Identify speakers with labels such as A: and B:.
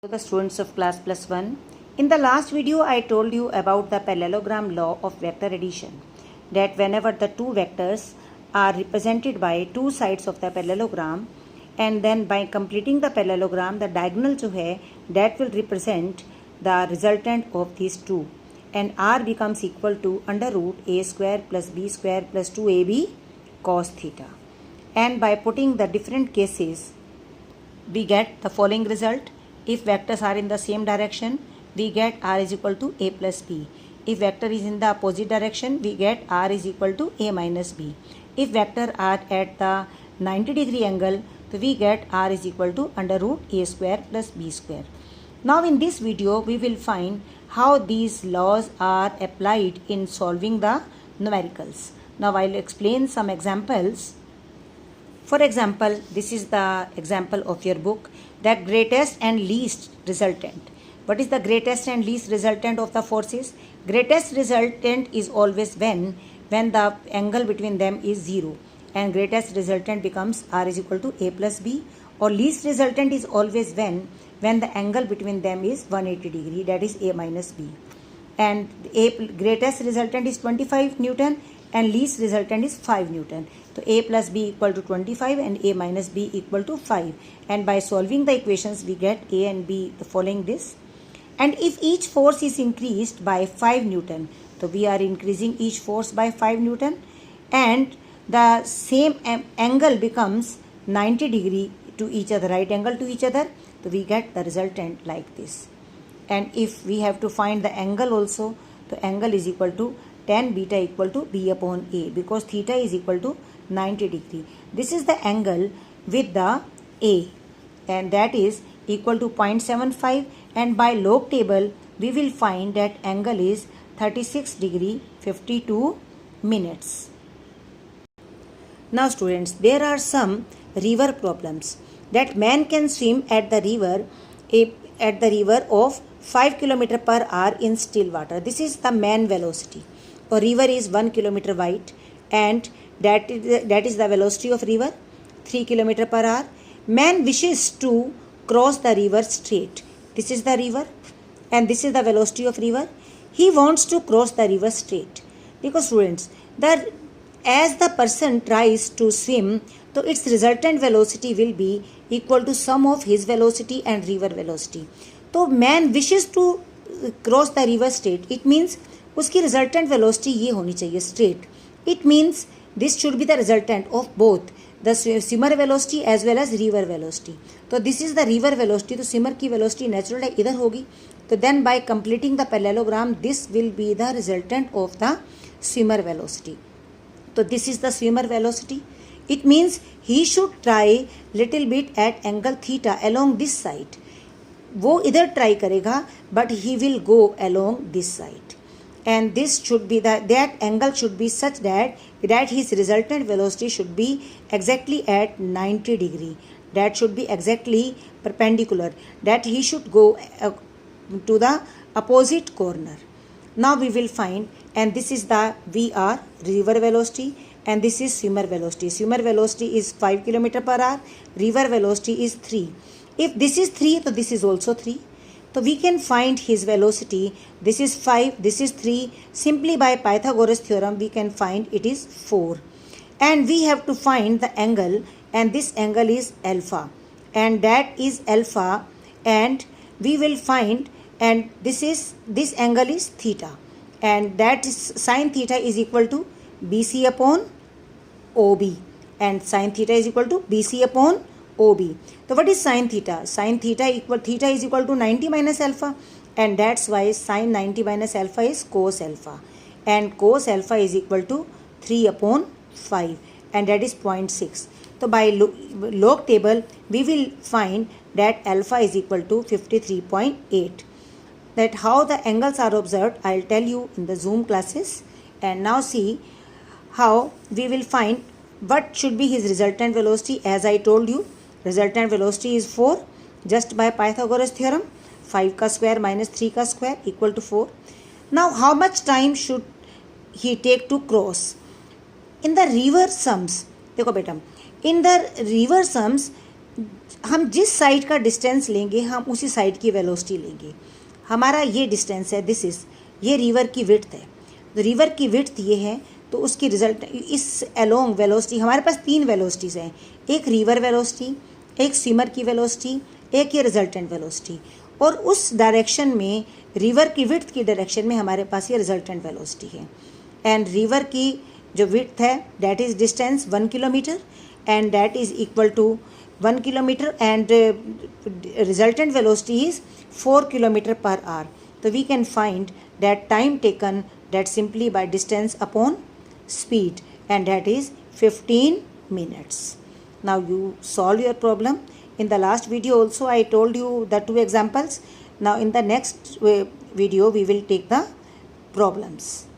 A: To the students of class plus 1. In the last video I told you about the parallelogram law of vector addition, that whenever the two vectors are represented by two sides of the parallelogram and then by completing the parallelogram the diagonal जो है that will represent the resultant of these two, and r becomes equal to under root a square plus b square plus 2ab cos theta, and by putting the different cases we get the following result. If vectors are in the same direction, we get r is equal to a plus b. If vector is in the opposite direction, we get r is equal to a minus b. If vector are at the 90-degree angle, so we get r is equal to under root a square plus b square. Now in this video, we will find how these laws are applied in solving the numericals. Now I will explain some examples. For example, this is the example of your book, the greatest and least resultant. What is the greatest and least resultant of the forces? Greatest resultant is always when the angle between them is 0, and greatest resultant becomes r is equal to a plus b, or least resultant is always when the angle between them is 180 degree, that is a minus b. And greatest resultant is 25 Newton and least resultant is 5 Newton. So a plus b equal to 25 and a minus b equal to 5. And by solving the equations we get a and b the following this. And if each force is increased by 5 Newton, so we are increasing each force by 5 Newton, and the same angle becomes 90 degree to each other, right angle to each other, so we get the resultant like this. And if we have to find the angle also, the angle is equal to tan beta equal to b upon a, because theta is equal to 90 degree. This is the angle with the a, and that is equal to 0.75, and by log table we will find that angle is 36 degree 52 minutes. Now students, there are some river problems that man can swim at the river of 5 km per hour in still water. This is the man velocity. A river is 1 km wide, and that is the velocity of river, 3 km per hour. Man wishes to cross the river straight. This is the river and this is the velocity of river. He wants to cross the river straight, because students, as the person tries to swim, so its resultant velocity will be equal to sum of his velocity and river velocity. So man wishes to cross the river straight. It means उसकी resultant velocity ये होनी चाहिए straight. It means this should be the resultant of both the swimmer velocity as well as river velocity. तो this is the river velocity, तो swimmer की velocity natural है इधर होगी. तो then by completing the parallelogram this will be the resultant of the swimmer velocity. So this is the swimmer velocity. It means he should try little bit at angle theta along this side. वो इधर try करेगा but he will go along this side. And this should be that angle should be such that his resultant velocity should be exactly at 90 degree. That should be exactly perpendicular. That he should go to the opposite corner. Now we will find, and this is the VR, river velocity, and this is swimmer velocity. Swimmer velocity is 5 km per hour. River velocity is 3. If this is 3, so this is also 3. So we can find his velocity. This is 5, this is 3. Simply by Pythagoras theorem we can find it is 4. And we have to find the angle, and this angle is alpha, and that is alpha, and we will find, and this angle is theta, and that is sin theta is equal to BC upon OB, and sin theta is equal to BC upon OB. So what is sin theta? Sin theta is equal to 90 minus alpha, and that's why sin 90 minus alpha is cos alpha, and cos alpha is equal to 3 upon 5, and that is 0.6. So by log table we will find that alpha is equal to 53.8. That how the angles are observed I will tell you in the Zoom classes. And now see how we will find what should be his resultant velocity. As I told you, resultant velocity is 4, just by Pythagoras theorem. 5 का square minus 3 का square equal to 4. Now how much time should he take to cross? In the river sums, देखो बेटा, in the river sums हम जिस side का distance लेंगे हम उसी साइड की वेलोसिटी लेंगे। हमारा ये डिस्टेंस है, दिस इज़, ये रिवर की विड्थ है। तो रिवर की विड्थ ये है, तो उसकी रिजल्ट इस अलोंग वेलोसिटी, हमारे पास 3 वेलोसिटीज़ हैं, एक रिवर वेलोसिटी, एक स्विमर की वेलोसिटी, एक ये रिजल्टेंट वेलोसिटी। और उस डायरेक्शन में, रिवर की विड्थ की डायरेक्शन में हमारे पास ये रिजल्टेंट वेलोसिटी है। एंड रिवर की जो विड्थ है that is distance 1 kilometre and that is equal to 1 kilometre and resultant velocity is 4 kilometer per hour. So we can find that time taken, that simply by distance upon speed, and that is 15 minutes. Now you solve your problem. In the last video also I told you the 2 examples. Now in the next video we will take the problems.